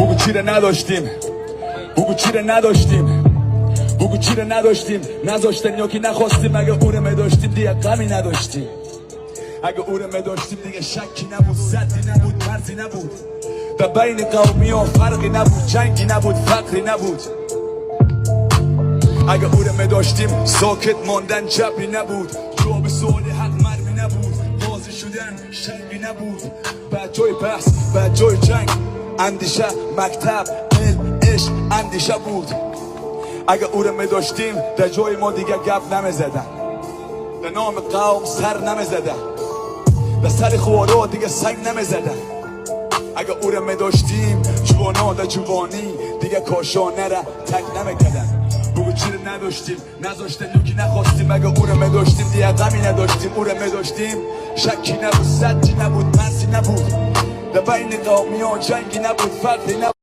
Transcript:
بگو چیره نداشتیم، بگو چیره نداشتیم، بگو چیره نداشتیم، نذاشتن یا که نخواستیم. اگه اورمه داشتیم دیگه غمی نداشتیم، اگه اورمه داشتیم دیگه شکی نبود، صدی نبود، مرزی نبود، به بین قومی ها فرقی نبود، جنگی نبود، فقری نبود. اگه اورمه داشتیم ساکت ماندن جبری نبود، جواب سوال حق مرمی نبود، بازی شدن شنگی نبود، بعد جای بحث بعد جای جنگ اندیشه، مکتب علم عشق اندیشه بود. اگه اورمه داشتیم در جای ما دیگه گپ نمیزدن، به نام قوم سر نمیزدن، به سر خوارا دیگه سنگ نمیزدن. اگه اورمه داشتیم جوانا در جوانی دیگه کاشانه را تک نمیکردن. بگو چیره نداشتیم، نذاشتن یکی نخواستیم. اگه اورمه داشتیم دیگه غمی نداشتیم، اورمه داشتیم شکی نبود، صدی نبود، مرزی نبود، در بین قومی ها جنگی نبود، فقری نبود.